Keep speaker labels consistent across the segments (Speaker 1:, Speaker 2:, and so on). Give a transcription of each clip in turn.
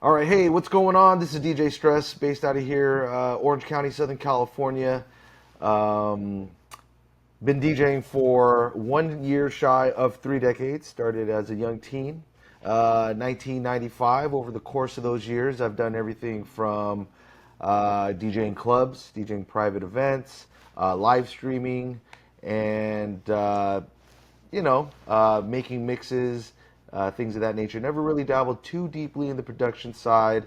Speaker 1: All right, hey, what's going on? This is DJ Stress, based out of here, Orange County, Southern California. Um, been DJing for 1 year shy of 3 decades. Started as a young teen, 1995. Over the course of those years, I've done everything from DJing clubs, DJing private events, live streaming, and making mixes, things of that nature. Never really dabbled too deeply in the production side.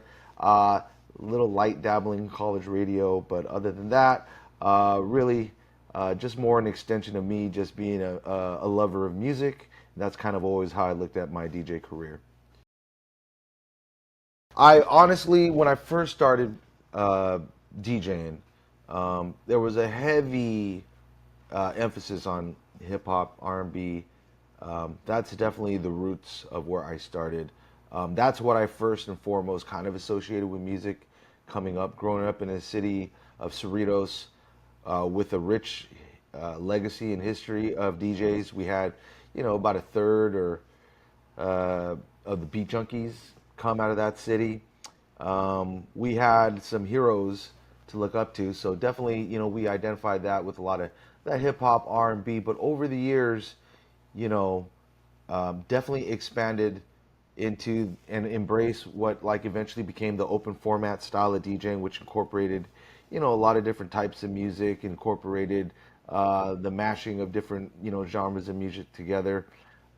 Speaker 1: Little light dabbling in college radio, but other than that, really just more an extension of me just being a lover of music. That's kind of always how I looked at my DJ career. I honestly, when I first started uh, DJing, there was a heavy emphasis on hip hop, R&B. That's definitely the roots of where I started. That's what I first and foremost kind of associated with music coming up, growing up in a city of Cerritos with a rich legacy and history of DJs. We had, about a third or of the beat junkies come out of that city. We had some heroes to look up to, so definitely, we identified that with a lot of that hip hop, R&B. But over the years, you know, definitely expanded into and embrace what like eventually became the open format style of DJing, which incorporated, a lot of different types of music, incorporated the mashing of different, genres of music together.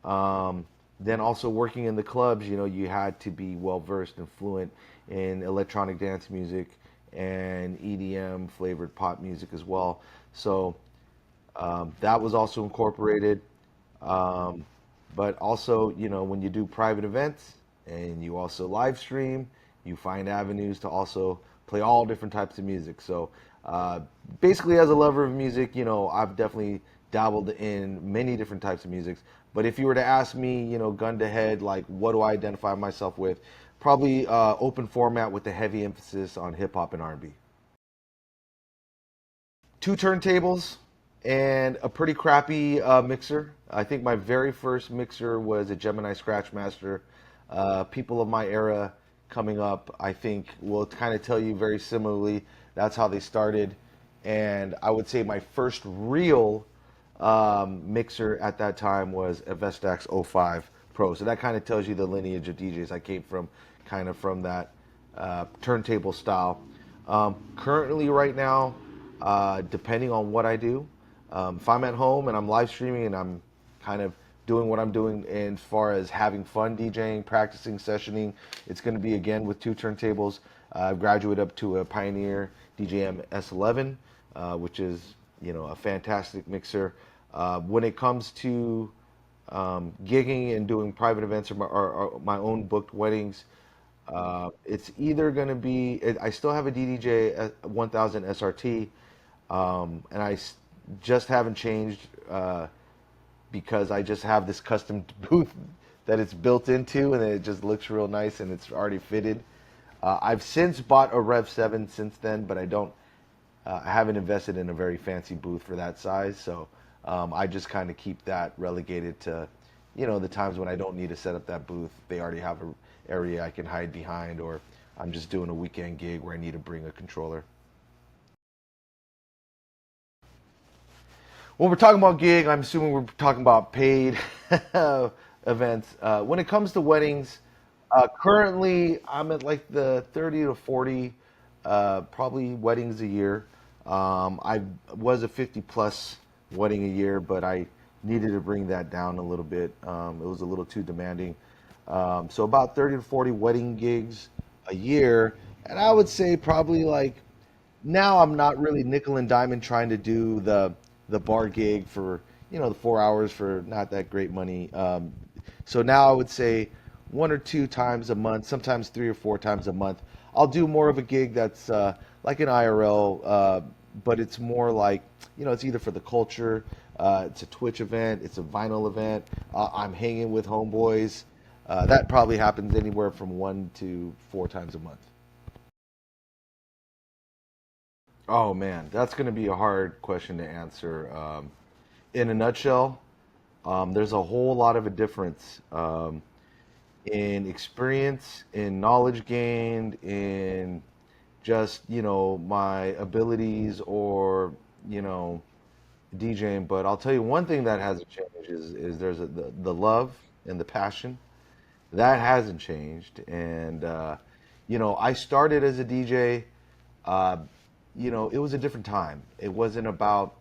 Speaker 1: Then also working in the clubs, you had to be well versed and fluent in electronic dance music and EDM flavored pop music as well. So that was also incorporated. Um, but also, when you do private events and you also live stream, you find avenues to also play all different types of music. So basically, as a lover of music, I've definitely dabbled in many different types of music. But if you were to ask me, gun to head, like what do I identify myself with? Probably open format with a heavy emphasis on hip hop and R&B. Two turntables and a pretty crappy mixer. I think my very first mixer was a Gemini Scratchmaster. People of my era coming up, I think, will kind of tell you very similarly. That's how they started. And I would say my first real mixer at that time was a Vestax '05 Pro. So that kind of tells you the lineage of DJs I came from, kind of from that turntable style. Currently, right now, depending on what I do, if I'm at home and I'm live streaming and I'm kind of doing what I'm doing as far as having fun DJing, practicing, sessioning, it's going to be again with two turntables. I've graduated up to a Pioneer DJM S11, which is a fantastic mixer. When it comes to gigging and doing private events or my own booked weddings, it's either going to be. I still have a DDJ 1000 SRT, and just haven't changed because I just have this custom booth that it's built into, and it just looks real nice, and it's already fitted. I've since bought a Rev 7 since then, but I haven't invested in a very fancy booth for that size, so I just kind of keep that relegated to, the times when I don't need to set up that booth. They already have an area I can hide behind, or I'm just doing a weekend gig where I need to bring a controller. When we're talking about gig, I'm assuming we're talking about paid events. When it comes to weddings, currently I'm at like the 30 to 40, probably weddings a year. I was a 50 plus wedding a year, but I needed to bring that down a little bit. It was a little too demanding. So about 30 to 40 wedding gigs a year. And I would say probably like now I'm not really nickel and diamond trying to do the bar gig for the 4 hours for not that great money. So now I would say one or two times a month, sometimes three or four times a month. I'll do more of a gig that's like an IRL, but it's more like it's either for the culture, it's a Twitch event, it's a vinyl event. I'm hanging with homeboys. That probably happens anywhere from 1 to 4 times a month. Oh man, that's going to be a hard question to answer. In a nutshell, there's a whole lot of a difference. in experience, in knowledge gained, in just, my abilities or, you know, DJing. But I'll tell you one thing that hasn't changed is there's the love and the passion that hasn't changed. And I started as a DJ. uh, it was a different time. It wasn't about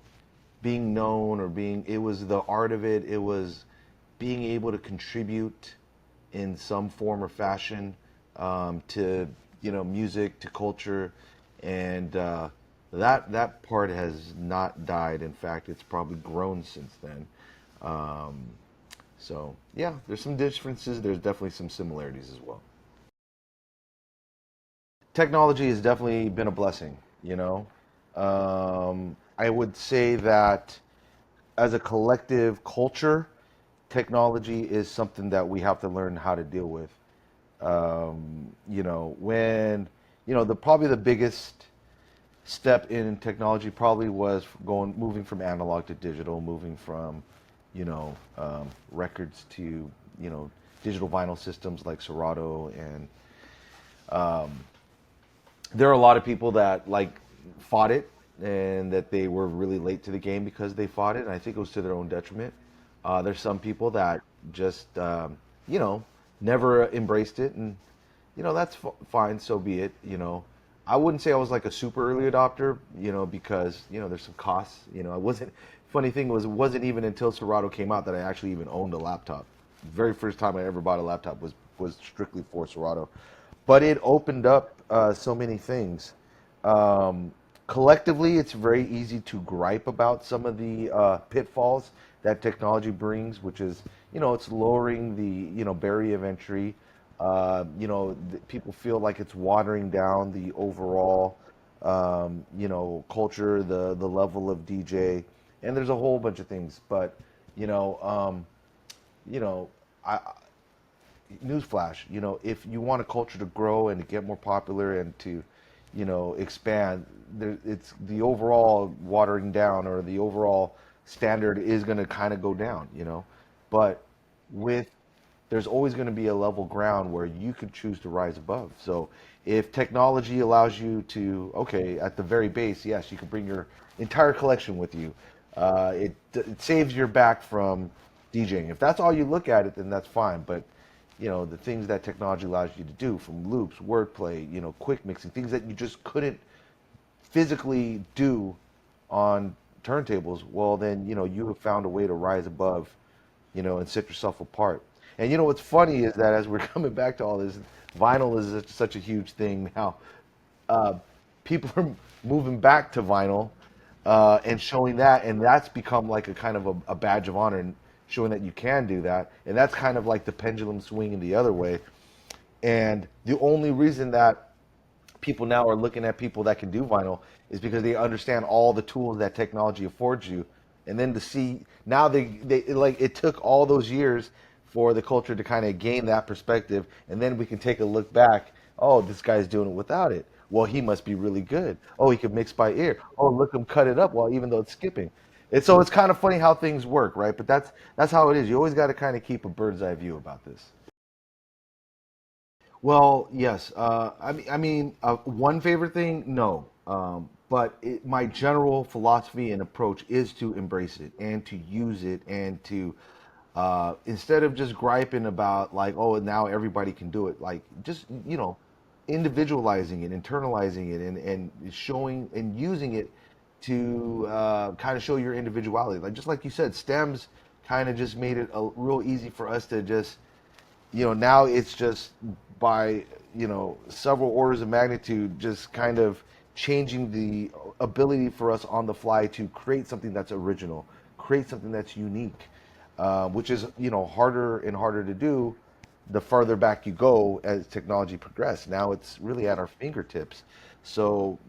Speaker 1: being known or being, it was the art of it. It was being able to contribute in some form or fashion, to, music, to culture. And that part has not died. In fact, it's probably grown since then. Um, so yeah, there's some differences. There's definitely some similarities as well. Technology has definitely been a blessing. I would say that as a collective culture, technology is something that we have to learn how to deal with. When the probably the biggest step in technology probably was moving from analog to digital, moving from records to digital vinyl systems like Serato. And there are a lot of people that fought it, and that they were really late to the game because they fought it, and I think it was to their own detriment. There's some people that just you know never embraced it, and that's fine, so be it. I wouldn't say I was like a super early adopter, because there's some costs. I wasn't. Funny thing was, it wasn't even until Serato came out that I actually even owned a laptop. Very first time I ever bought a laptop was strictly for Serato. But it opened up so many things. Um, Collectively, it's very easy to gripe about some of the pitfalls that technology brings, which is, it's lowering the, barrier of entry. People feel like it's watering down the overall, culture, the level of DJ, and there's a whole bunch of things. But, you know, um, you know, I, newsflash, if you want a culture to grow and to get more popular and to, expand, it's the overall watering down, or the overall standard is going to kind of go down. But with there's always going to be a level ground where you could choose to rise above. So if technology allows you to, okay, at the very base, yes, you can bring your entire collection with you. It saves your back from DJing. If that's all you look at it, then that's fine. But the things that technology allows you to do, from loops, wordplay, quick mixing, things that you just couldn't physically do on turntables, well, then you have found a way to rise above, and set yourself apart. And what's funny is that as we're coming back to all this, vinyl is such a huge thing now. uh, People are moving back to vinyl, and showing that, and that's become like a kind of a badge of honor, and showing that you can do that, and that's kind of like the pendulum swinging the other way. And the only reason that people now are looking at people that can do vinyl is because they understand all the tools that technology affords you. And then to see now, they like, it took all those years for the culture to kind of gain that perspective, and then we can take a look back. Oh, this guy's doing it without it. Well, he must be really good. Oh, he can mix by ear. Oh, look him cut it up. Well, even though it's skipping. And so it's kind of funny how things work, right? But that's how it is. You always got to kind of keep a bird's eye view about this. Well, yes. One favorite thing, no. But my general philosophy and approach is to embrace it and to use it, and to, instead of just griping about, like, oh, now everybody can do it, like, just, individualizing it, internalizing it, and showing and using it to kind of show your individuality. Like, just like you said, stems kind of just made it real easy for us to just, now it's just by, several orders of magnitude, just kind of changing the ability for us on the fly to create something that's original, create something that's unique, which is, harder and harder to do the farther back you go as technology progresses. Now it's really at our fingertips. So,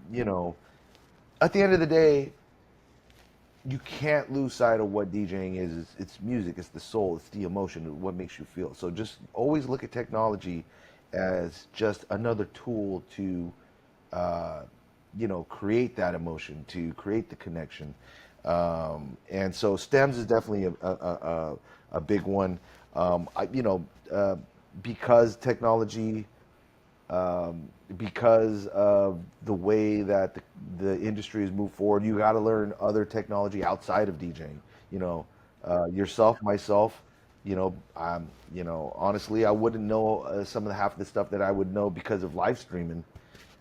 Speaker 1: at the end of the day, you can't lose sight of what DJing is. It's music, it's the soul, it's the emotion, what makes you feel. So just always look at technology as just another tool to, uh, create that emotion, to create the connection. And so stems is definitely a big one. I, because technology, because of the way that the industry has moved forward, you got to learn other technology outside of DJing. You know, yourself, myself. Honestly, I wouldn't know some of the half of the stuff that I would know because of live streaming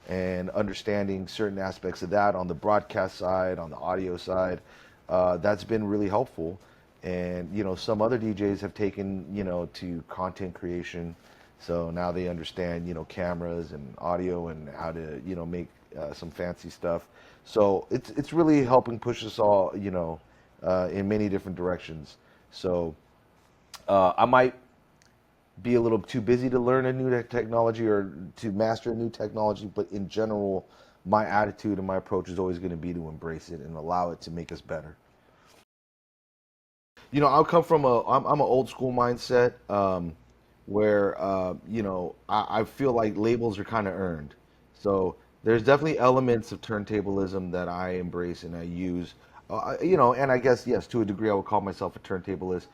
Speaker 1: and understanding certain aspects of that on the broadcast side, on the audio side. That's been really helpful. And some other DJs have taken to content creation, so now they understand cameras and audio and how to make some fancy stuff. So it's really helping push us all in many different directions. So I might be a little too busy to learn a new technology or to master a new technology, but in general, my attitude and my approach is always going to be to embrace it and allow it to make us better. I'll come from I'm an old school mindset, where I feel like labels are kind of earned. So there's definitely elements of turntablism that I embrace and I use. And I guess yes, to a degree, I would call myself a turntablist.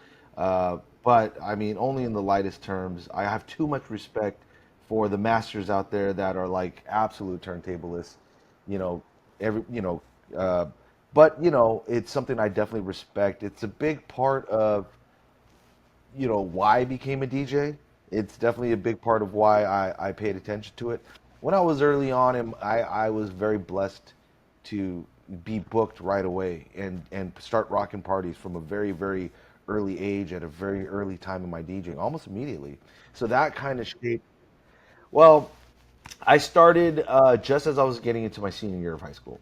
Speaker 1: But I mean, only in the lightest terms. I have too much respect for the masters out there that are like absolute turntablists. You know, every uh, but it's something I definitely respect. It's a big part of why I became a DJ. It's definitely a big part of why I paid attention to it. When I was early on, I was very blessed to be booked right away and start rocking parties from a very, very early age at a very early time in my DJing, almost immediately. So that kind of shaped. Well, I started just as I was getting into my senior year of high school.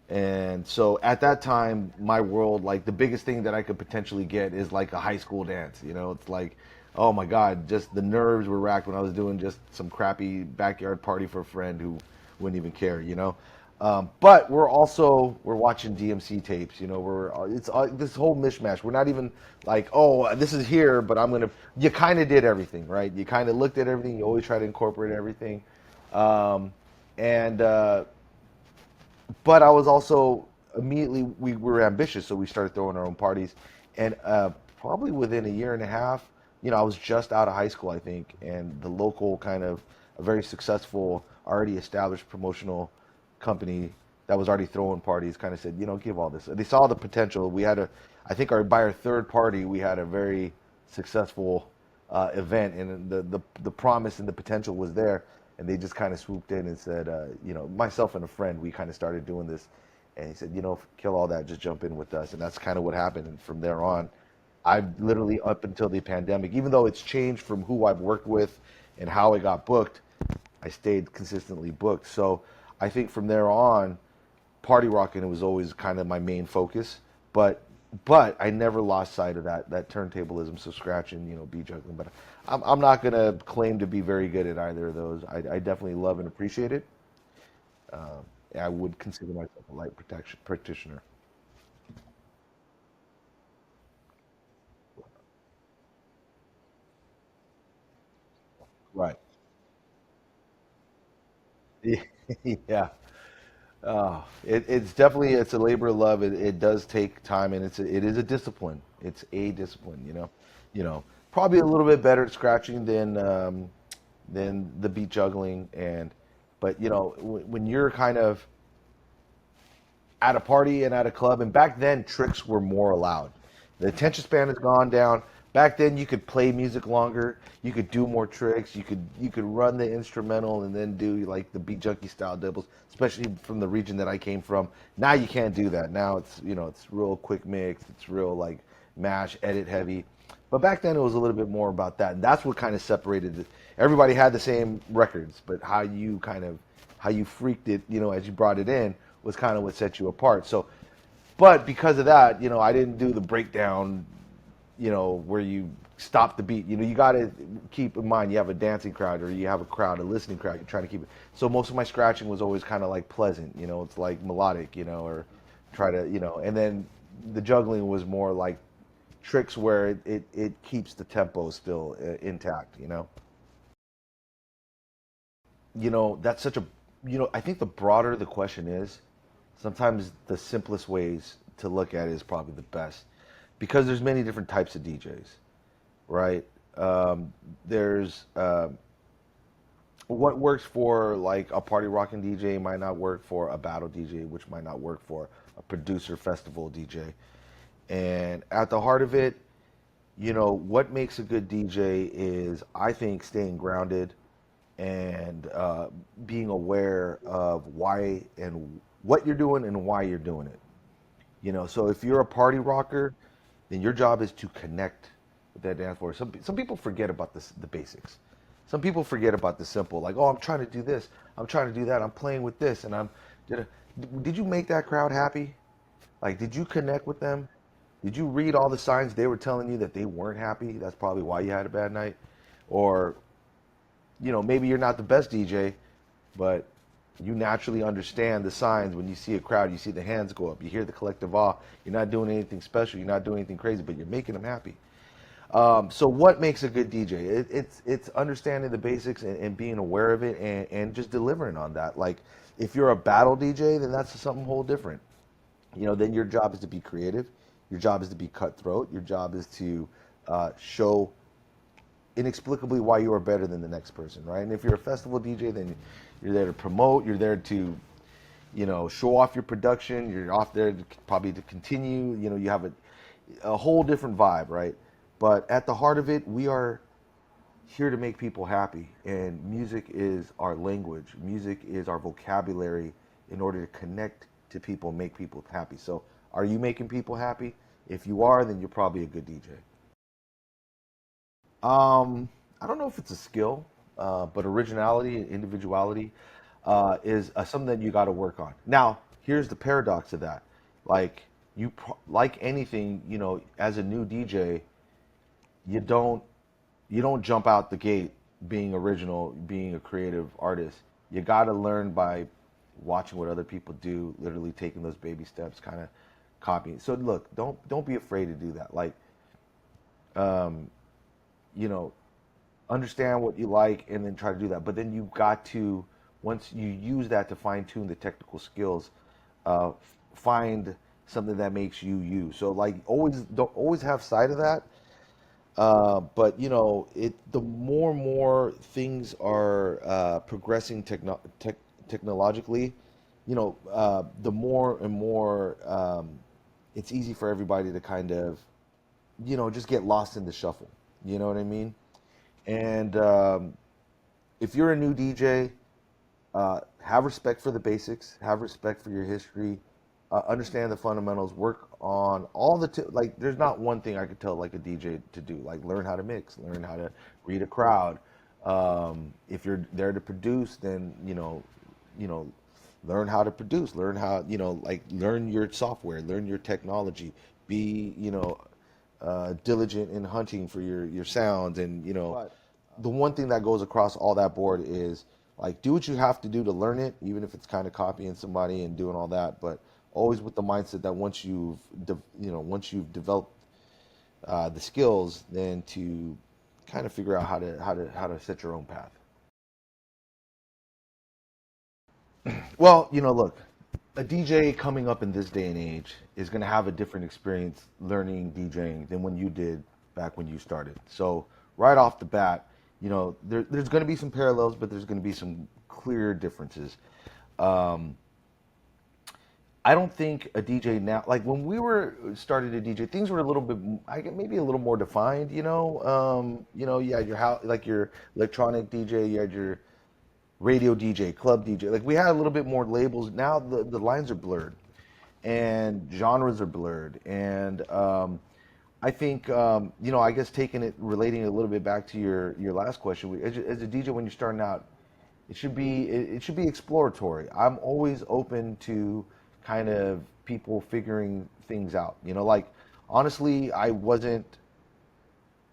Speaker 1: And so at that time, my world, like the biggest thing that I could potentially get is like a high school dance. It's like, oh my God, just the nerves were racked when I was doing just some crappy backyard party for a friend who wouldn't even care. But we're watching DMC tapes. It's this whole mishmash. We're not even like, oh, this is here, but I'm gonna. You kind of did everything, right? You kind of looked at everything. You always try to incorporate everything. Um, and but I was also immediately we were ambitious, so we started throwing our own parties, and probably within a year and a half, I was just out of high school, I think, and the local kind of a very successful, already established promotional company that was already throwing parties kind of said, give all this. They saw the potential. I think by our third party, we had a very successful event, and the promise and the potential was there, and they just kind of swooped in and said, myself and a friend, we kind of started doing this, and he said, kill all that, just jump in with us, and that's kind of what happened. And from there on, I've literally up until the pandemic, even though it's changed from who I've worked with and how I got booked, I stayed consistently booked. So I think from there on, party rocking was always kind of my main focus, but I never lost sight of that turntablism, so scratching, beat juggling. But I'm not gonna claim to be very good at either of those. I definitely love and appreciate it. Uh, I would consider myself a light protection practitioner. Right. Yeah. It's a labor of love. It does take time, and it is a discipline. It's a discipline. Probably a little bit better at scratching than the beat juggling, but when you're kind of at a party and at a club, and back then tricks were more allowed. The attention span has gone down. Back then you could play music longer, you could do more tricks, you could run the instrumental and then do like the beat junkie style doubles, especially from the region that I came from. Now you can't do that. Now it's real quick mix, it's real like mash, edit heavy. But back then it was a little bit more about that. And that's what kind of separated it. Everybody had the same records, but how you freaked it, as you brought it in was kind of what set you apart. So, but because of that, I didn't do the breakdown, where you stop the beat. You got to keep in mind you have a dancing crowd or you have a crowd, a listening crowd. You're trying to keep it. So most of my scratching was always kind of like pleasant. It's like melodic. Or try to, and then the juggling was more like tricks where it keeps the tempo still intact. That's such a, I think the broader the question is, sometimes the simplest ways to look at it is probably the best because there's many different types of DJs, right? There's what works for like a party rocking DJ might not work for a battle DJ, which might not work for a producer festival DJ. And at the heart of it, what makes a good DJ is, I think, staying grounded and being aware of why and what you're doing and why you're doing it. So if you're a party rocker, then your job is to connect with that dance floor. Some people forget about the basics. Some people forget about the simple, like, oh, I'm trying to do this, I'm trying to do that, I'm playing with this, and did you make that crowd happy? Like, did you connect with them? Did you read all the signs they were telling you that they weren't happy? That's probably why you had a bad night. Or, maybe you're not the best DJ, but you naturally understand the signs. When you see a crowd, you see the hands go up, you hear the collective awe. You're not doing anything special, you're not doing anything crazy, but you're making them happy. So what makes a good DJ? It's understanding the basics and being aware of it, and just delivering on that. Like, if you're a battle DJ, then that's something whole different. Then your job is to be creative. Your job is to be cutthroat. Your job is to show inexplicably why you are better than the next person, right? And if you're a festival DJ, then you're there to promote. You're there to, show off your production. You're off there to, probably to continue. You have a whole different vibe, right? But at the heart of it, we are here to make people happy, and music is our language. Music is our vocabulary in order to connect to people, make people happy. So, are you making people happy? If you are, then you're probably a good DJ. I don't know if it's a skill, but originality and individuality is something that you got to work on. Now, here's the paradox of that. Like, like anything, as a new DJ, you don't you don't jump out the gate being original, being a creative artist. You got to learn by watching what other people do, literally taking those baby steps, kind of copying. So look, don't be afraid to do that. Like, um, you know, understand what you like and then try to do that. But then you've got to, once you use that to fine tune the technical skills, find something that makes you you. So like, always don't always have sight of that. But the more and more things are progressing technologically, the more and more it's easy for everybody to kind of, just get lost in the shuffle. You know what I mean? And if you're a new DJ, have respect for the basics, have respect for your history, understand the fundamentals, work on all like. There's not one thing I could tell like a DJ to do. Like, learn how to mix, learn how to read a crowd. If you're there to produce, then you know, learn how to produce, learn how like learn your software, learn your technology, be diligent in hunting for your sounds, and the one thing that goes across all that board is like, do what you have to do to learn it, even if it's kind of copying somebody and doing all that, but always with the mindset that once you've developed the skills, then to kind of figure out how to set your own path. Well, look, a DJ coming up in this day and age is going to have a different experience learning DJing than when you did back when you started. So right off the bat, there's going to be some parallels, but there's going to be some clear differences. Um, I don't think a DJ now, like when we were started to DJ, things were a little bit, I get maybe a little more defined. You had your house, like your electronic DJ, you had your radio DJ, club DJ. Like, we had a little bit more labels. Now the lines are blurred and genres are blurred. And I think, I guess relating it a little bit back to your last question, as a DJ, when you're starting out, it should be exploratory. I'm always open to kind of people figuring things out. Like, honestly, I wasn't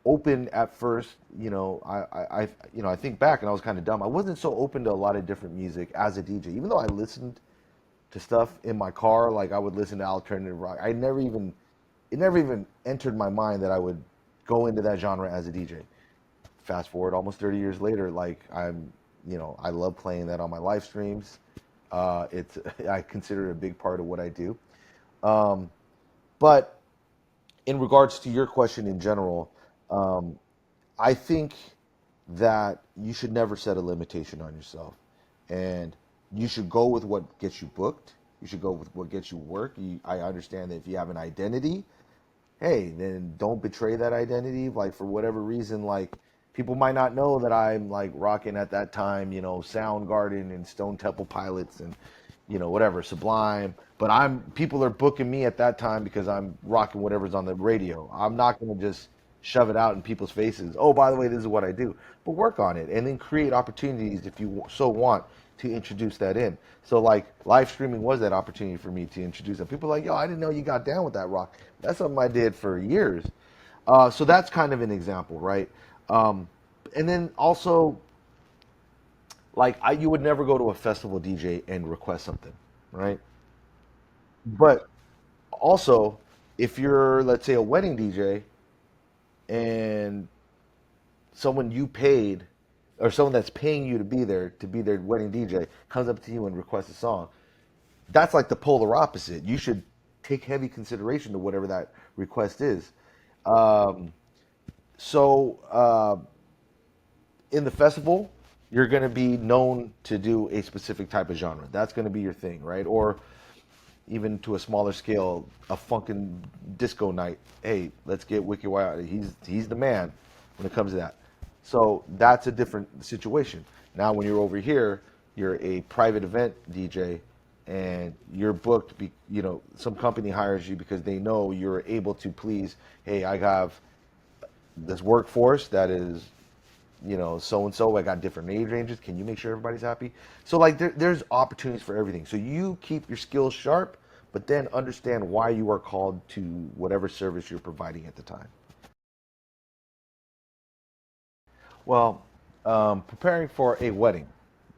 Speaker 1: open at first. I think back and I was kind of dumb. I wasn't so open to a lot of different music as a DJ, even though I listened to stuff in my car. Like, I would listen to alternative rock. It never even entered my mind that I would go into that genre as a DJ. Fast forward almost 30 years later, like, I love playing that on my live streams. It's I consider it a big part of what I do. Um, but in regards to your question in general, um, I think that you should never set a limitation on yourself, and you should go with what gets you booked. You should go with what gets you work. I understand that if you have an identity, hey, then don't betray that identity. Like for whatever reason, like people might not know that I'm like rocking at that time, Soundgarden and Stone Temple Pilots and whatever Sublime. But people are booking me at that time because I'm rocking whatever's on the radio. I'm not gonna just shove it out in people's faces. Oh, by the way, this is what I do. But work on it and then create opportunities if you so want to introduce that in. So like live streaming was that opportunity for me to introduce that. People are like, yo, I didn't know you got down with that rock. That's something I did for years. So that's kind of an example, right? Um, and then also, like, you would never go to a festival DJ and request something, right? But also, if you're, let's say, a wedding DJ and someone you paid or someone that's paying you to be their wedding DJ comes up to you and requests a song, that's like the polar opposite. You should take heavy consideration to whatever that request is. Um, so in the festival, you're going to be known to do a specific type of genre. That's going to be your thing, right? Or even to a smaller scale, a funkin' disco night. Hey, let's get Wicked Wild. He's the man when it comes to that. So that's a different situation. Now, when you're over here, you're a private event DJ, and you're booked. Some company hires you because they know you're able to please. Hey, I have this workforce that is so and so. I got different age ranges. Can you make sure everybody's happy? So like there's opportunities for everything. So you keep your skills sharp, but then understand why you are called to whatever service you're providing at the time. Well, preparing for a wedding.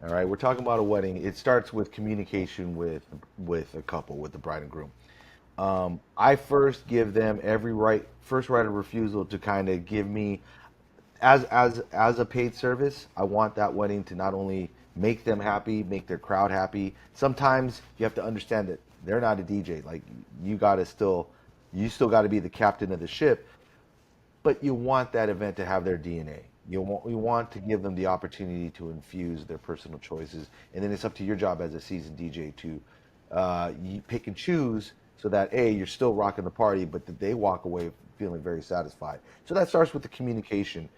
Speaker 1: All right, we're talking about a wedding. It starts with communication with a couple, with the bride and groom. I first give them first right of refusal to kind of give me as a paid service. I want that wedding to not only make them happy, make their crowd happy. Sometimes you have to understand that they're not a DJ. Like you still got to be the captain of the ship, but you want that event to have their DNA. You want to give them the opportunity to infuse their personal choices, and then it's up to your job as a seasoned DJ to you pick and choose so that you're still rocking the party, but that they walk away feeling very satisfied. So that starts with the communication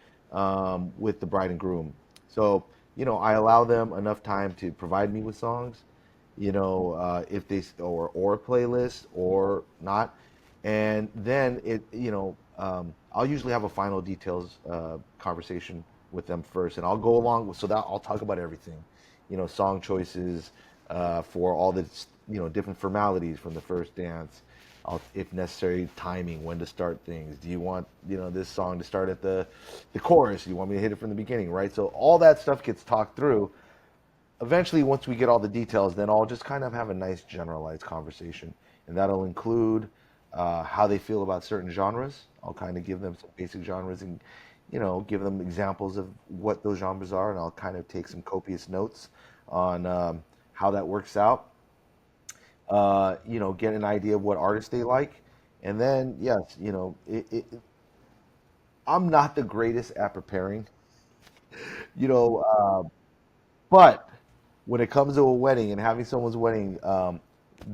Speaker 1: with the bride and groom. So I allow them enough time to provide me with songs, if they or a playlist or not, and then I'll usually have a final details conversation with them first, and I'll go along with so that I'll talk about everything, song choices for all the different formalities from the first dance. If necessary, timing, when to start things. Do you want this song to start at the chorus? Do you want me to hit it from the beginning, right? So all that stuff gets talked through. Eventually, once we get all the details, then I'll just kind of have a nice generalized conversation, and that'll include how they feel about certain genres. I'll kind of give them some basic genres and give them examples of what those genres are, and I'll kind of take some copious notes on how that works out. Get an idea of what artists they like, and then yes, I'm not the greatest at preparing, you know, but when it comes to a wedding and having someone's wedding,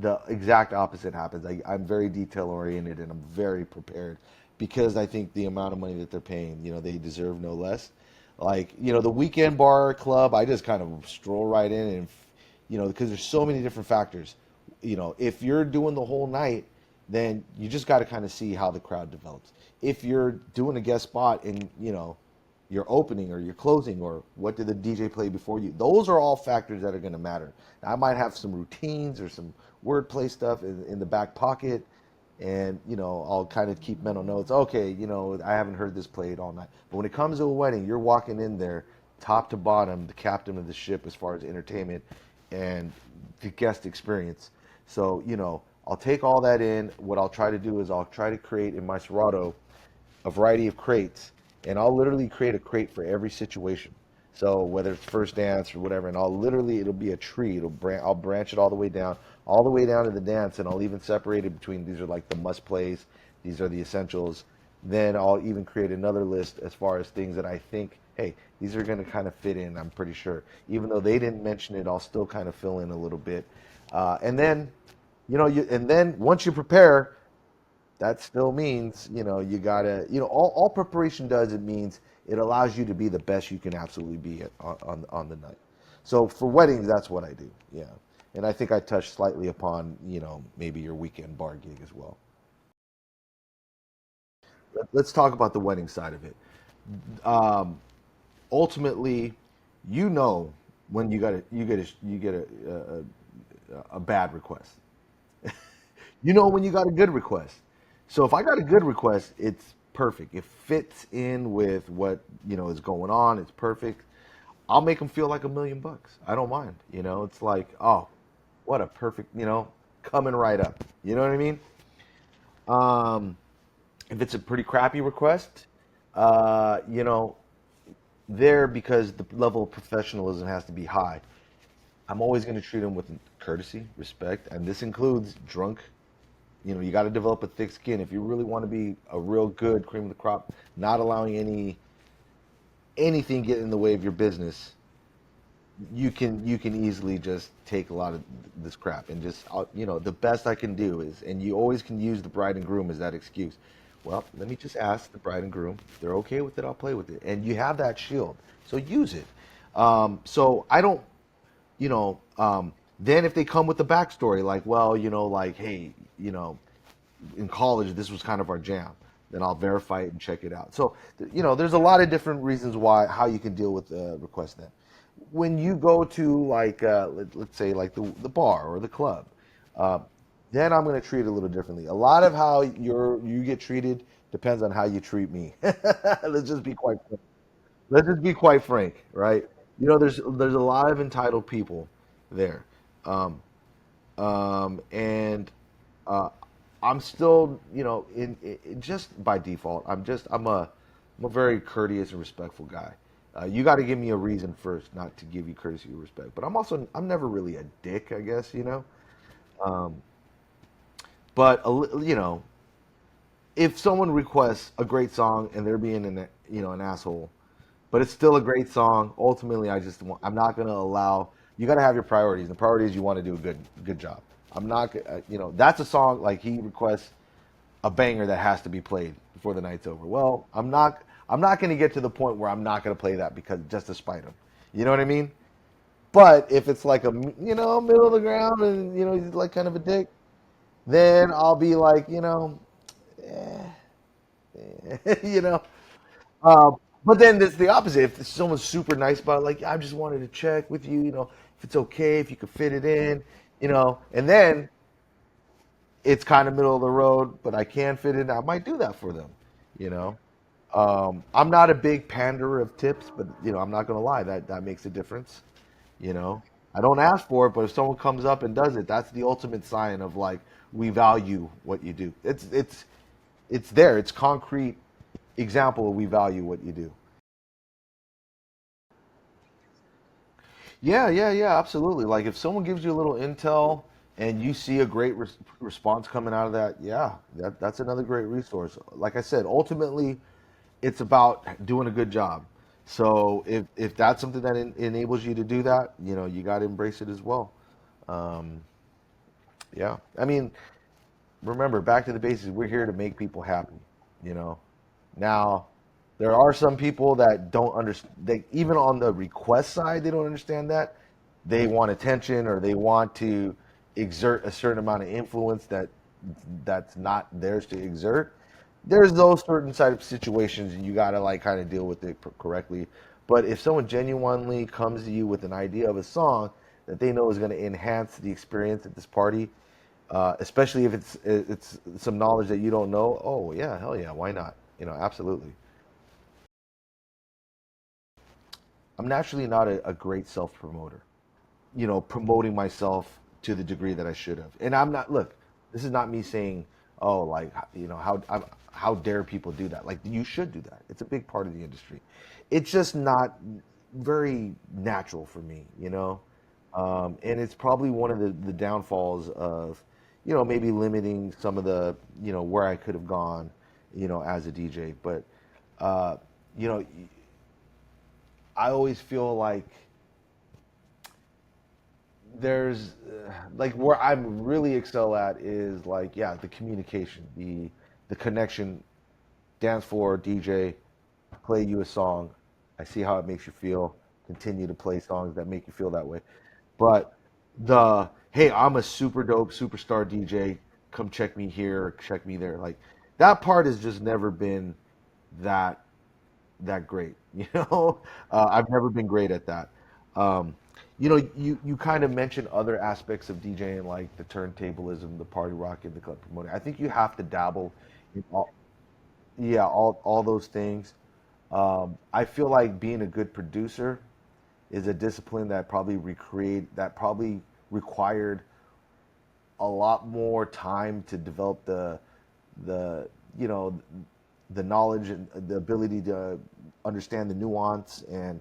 Speaker 1: the exact opposite happens. I'm very detail oriented and I'm very prepared because I think the amount of money that they're paying, they deserve no less. Like, the weekend bar club, I just kind of stroll right in and, because there's so many different factors. If you're doing the whole night, then you just got to kind of see how the crowd develops. If you're doing a guest spot and, your opening or your closing or what did the DJ play before you, those are all factors that are going to matter. Now, I might have some routines or some wordplay stuff in the back pocket, and I'll kind of keep mental notes. Okay, I haven't heard this played all night. But when it comes to a wedding, you're walking in there top to bottom, the captain of the ship as far as entertainment and the guest experience. So I'll take all that in. What I'll try to do is I'll try to create in my Serato a variety of crates, and I'll literally create a crate for every situation. So whether it's first dance or whatever, and it'll be a tree. I'll branch it all the way down to the dance, and I'll even separate it between these are like the must plays, these are the essentials, then I'll even create another list as far as things that I think, hey, these are going to kind of fit in. I'm pretty sure, even though they didn't mention it, I'll still kind of fill in a little bit, and then, and then once you prepare, that still means, you gotta, all preparation does, it means it allows you to be the best you can absolutely be on the night. So for weddings, that's what I do. Yeah. And I think I touched slightly upon, maybe your weekend bar gig as well. Let's talk about the wedding side of it. Um, Ultimately, you know when you get a bad request. You know when you got a good request. So if I got a good request, it's perfect. It fits in with what is going on. It's perfect. I'll make them feel like $1 million. I don't mind. It's like, oh, what a perfect, coming right up. You know what I mean? Um, if it's a pretty crappy request, uh, you know, there, because the level of professionalism has to be high. I'm always going to treat them with courtesy, respect, and this includes drunk. You got to develop a thick skin if you really want to be a real good cream of the crop, not allowing anything get in the way of your business. You can easily just take a lot of this crap and just, the best I can do is, and you always can use the bride and groom as that excuse. Well, let me just ask the bride and groom if they're okay with it. I'll play with it, and you have that shield, so use it. So I don't, you know, then if they come with the backstory, like, well, like, hey, in college, this was kind of our jam. Then I'll verify it and check it out. So, there's a lot of different reasons why how you can deal with requests. Then, when you go to, like, let's say, like the bar or the club, uh, then I'm going to treat it a little differently. A lot of how you get treated depends on how you treat me. Let's just be quite let's just be quite frank, right? There's a lot of entitled people there, um, and uh, I'm still, just by default, I'm a very courteous and respectful guy. You got to give me a reason first, not to give you courtesy or respect. But I'm never really a dick, I guess. Um, but if someone requests a great song and they're being an asshole, but it's still a great song. Ultimately, I'm not going to allow. You got to have your priorities. The priorities, you want to do a good job. I'm not, that's a song like he requests a banger that has to be played before the night's over. Well, I'm not going to get to the point where I'm not going to play that because just to spite him. You know what I mean? But if it's like a middle of the ground and he's like kind of a dick, then I'll be like, eh, you know. Uh, but then it's the opposite. If someone's super nice about it, like, I just wanted to check with you, if it's okay, if you could fit it in, and then it's kind of middle of the road, but I can fit it in, I might do that for them, you know. I'm not a big panderer of tips, but I'm not gonna lie, that makes a difference, you know. I don't ask for it, but if someone comes up and does it, that's the ultimate sign of, like, we value what you do. It's there. It's concrete example of we value what you do. Yeah, yeah, yeah, absolutely. Like, if someone gives you a little intel and you see a great response coming out of that, yeah, that's another great resource. Like I said, ultimately, it's about doing a good job. So if that's something that enables you to do that, you got to embrace it as well. Um, yeah, I mean, remember, back to the basics. We're here to make people happy. You know. Now, there are some people that don't understand. They, even on the request side, they don't understand that. They want attention, or they want to exert a certain amount of influence that's not theirs to exert. There's those certain type of situations, and you got to, like, kind of deal with it correctly. But if someone genuinely comes to you with an idea of a song that they know is going to enhance the experience at this party, especially if it's some knowledge that you don't know. Oh yeah, hell yeah, why not? Absolutely. I'm naturally not a great self promoter. Promoting myself to the degree that I should have. And I'm not. Look, this is not me saying, oh, like, how dare people do that? Like, you should do that. It's a big part of the industry. It's just not very natural for me. And it's probably one of the downfalls of, maybe limiting some of the, where I could have gone. as a DJ. But uh, you know, I always feel like there's like where I'm really excel at is like, yeah, the communication, the connection, dance floor, DJ, play you a song. I see how it makes you feel. Continue to play songs that make you feel that way. But the hey, I'm a super dope superstar DJ. Come check me here, check me there. Like that part has just never been that that great. I've never been great at that. Um, you kind of mentioned other aspects of DJing like the turntablism, the party rock, and the club promoting. I think you have to dabble in all, yeah, all those things. I feel like being a good producer is a discipline that probably required a lot more time to develop the you know the knowledge and the ability to understand the nuance, and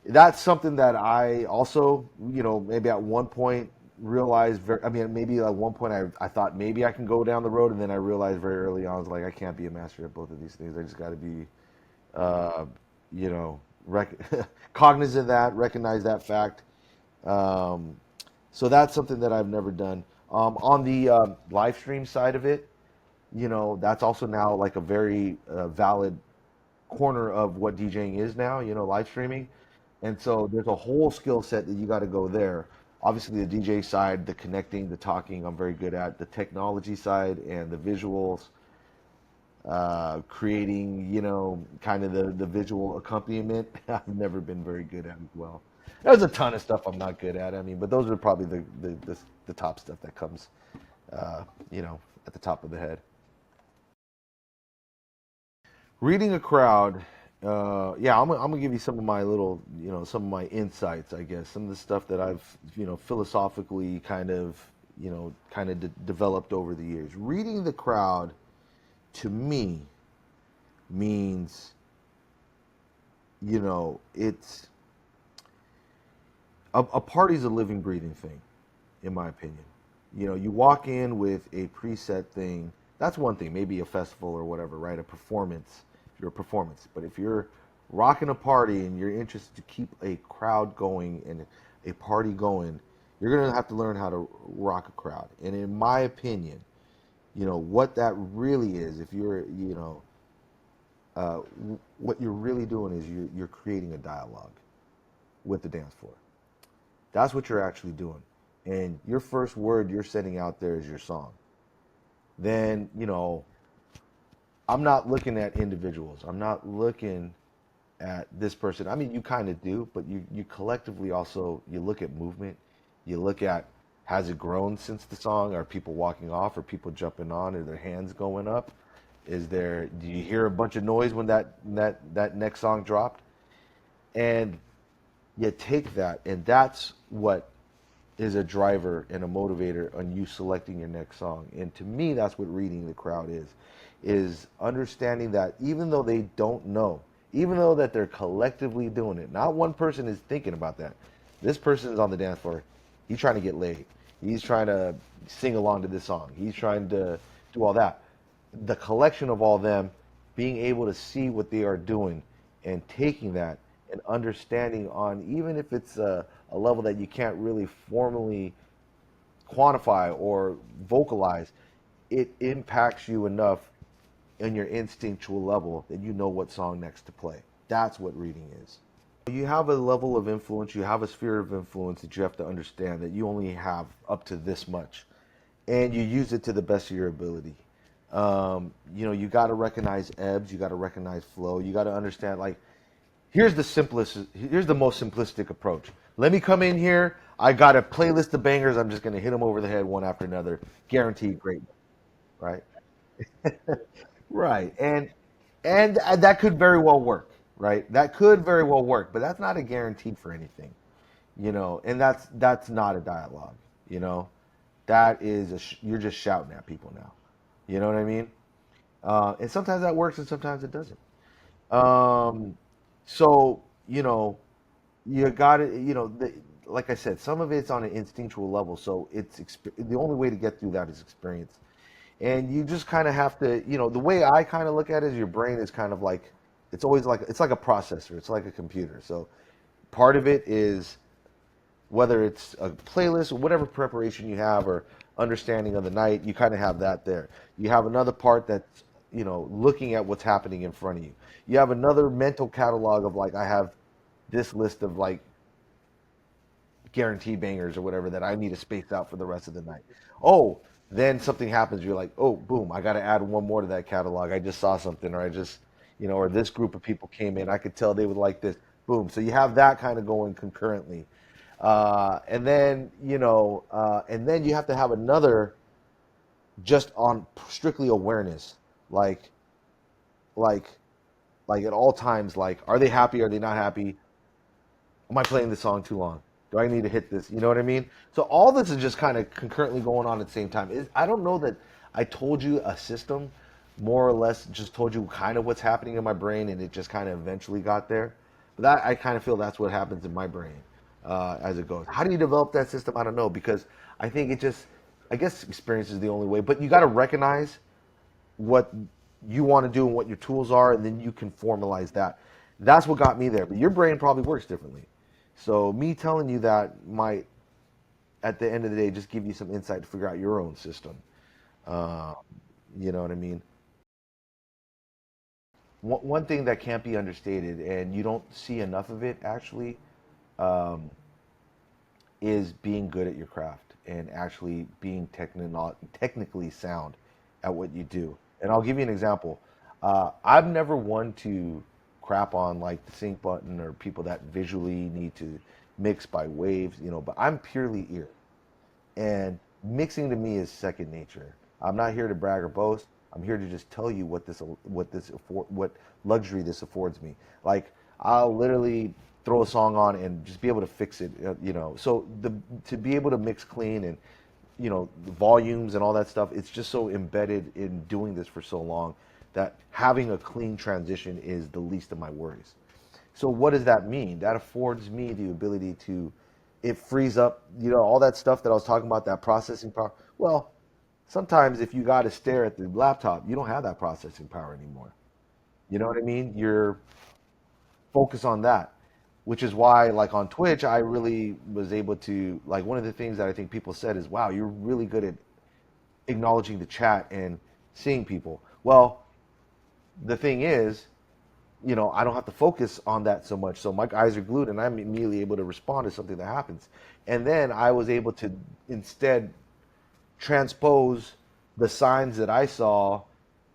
Speaker 1: that's something that I also maybe at one point realized I mean, maybe at one point I thought maybe I can go down the road, and then I realized very early on, I was like, I can't be a master at both of these things. I just got to be uh, you know, cognizant of that, recognize that fact. Um, so that's something that I've never done. On the live stream side of it, that's also now like a very valid corner of what DJing is now, live streaming. And so there's a whole skill set that you got to go there. Obviously, the DJ side, the connecting, the talking, I'm very good at. The technology side and the visuals, creating, kind of the visual accompaniment. I've never been very good at as well. There's a ton of stuff I'm not good at. I mean, but those are probably the top stuff that comes, uh, at the top of the head. Reading a crowd, yeah, I'm gonna give you some of my little, some of my insights, I guess, some of the stuff that I've, philosophically kind of developed over the years. Reading the crowd to me means, it's a party's a living, breathing thing, in my opinion. You walk in with a preset thing. That's one thing, maybe a festival or whatever, right? A performance, if you're a performance. But if you're rocking a party and you're interested to keep a crowd going and a party going, you're gonna have to learn how to rock a crowd. And in my opinion, what that really is, if you're, uh, what you're really doing is you're creating a dialogue with the dance floor. That's what you're actually doing. And your first word you're sending out there is your song. Then, I'm not looking at individuals. I'm not looking at this person. I mean, you kind of do, but you collectively also, you look at movement. You look at, has it grown since the song? Are people walking off? Are people jumping on? Are their hands going up? Do you hear a bunch of noise when that next song dropped? And you take that, and that's what is a driver and a motivator on you selecting your next song. And to me, that's what reading the crowd is understanding that even though they don't know, even though that they're collectively doing it, not one person is thinking about that. This person is on the dance floor. He's trying to get laid. He's trying to sing along to this song. He's trying to do all that. The collection of all them being able to see what they are doing and taking that and understanding on, even if it's a level that you can't really formally quantify or vocalize, it impacts you enough in your instinctual level that you know what song next to play. That's what reading is. You have a level of influence, you have a sphere of influence that you have to understand that you only have up to this much, and you use it to the best of your ability. You got to recognize ebbs, you got to recognize flow, you got to understand, like, here's the most simplistic approach. Let me come in here, I got a playlist of bangers, I'm just going to hit them over the head one after another, guaranteed great, right? Right. And that could very well work, right? That could very well work, but that's not a guarantee for anything, and that's not a dialogue, you know. That is you're just shouting at people now. You know what I mean? And sometimes that works and sometimes it doesn't. Um, so, you got to, like I said, some of it's on an instinctual level. So the only way to get through that is experience. And you just kind of have to, the way I kind of look at it is your brain is kind of like, it's always like, it's like a processor, it's like a computer. So part of it is whether it's a playlist or whatever preparation you have or understanding of the night, you kind of have that there. You have another part that's, looking at what's happening in front of you. You have another mental catalog of like, I have this list of like guarantee bangers or whatever that I need to space out for the rest of the night. Oh, then something happens. You're like, oh, boom, I got to add one more to that catalog. I just saw something, or I just, or this group of people came in. I could tell they would like this. Boom. So you have that kind of going concurrently. And then you have to have another just on strictly awareness, like, like, like at all times, like, are they happy? Are they not happy? Am I playing this song too long? Do I need to hit this? You know what I mean? So all this is just kind of concurrently going on at the same time. I don't know that I told you a system, more or less just told you kind of what's happening in my brain, and it just kind of eventually got there. But that I kind of feel that's what happens in my brain as it goes. How do you develop that system? I don't know because I think I guess experience is the only way. But you got to recognize what you want to do and what your tools are, and then you can formalize that. That's what got me there. But your brain probably works differently. So me telling you that might, at the end of the day, just give you some insight to figure out your own system. Uh, you know what I mean? One thing that can't be understated, and you don't see enough of it actually, um, is being good at your craft and actually being technically sound at what you do. And I'll give you an example. I've never one to crap on like the sync button or people that visually need to mix by waves, but I'm purely ear. And mixing to me is second nature. I'm not here to brag or boast. I'm here to just tell you what luxury this affords me. Like I'll literally throw a song on and just be able to fix it. So to be able to mix clean and the volumes and all that stuff, it's just so embedded in doing this for so long that having a clean transition is the least of my worries. So what does that mean? That affords me the ability to, it frees up, all that stuff that I was talking about, that processing power. Well, sometimes if you got to stare at the laptop, you don't have that processing power anymore. You know what I mean? You're focused on that, which is why, like on Twitch, I really was able to, like, one of the things that I think people said is, wow, you're really good at acknowledging the chat and seeing people. Well, the thing is, I don't have to focus on that so much. So my eyes are glued and I'm immediately able to respond to something that happens. And then I was able to instead transpose the signs that I saw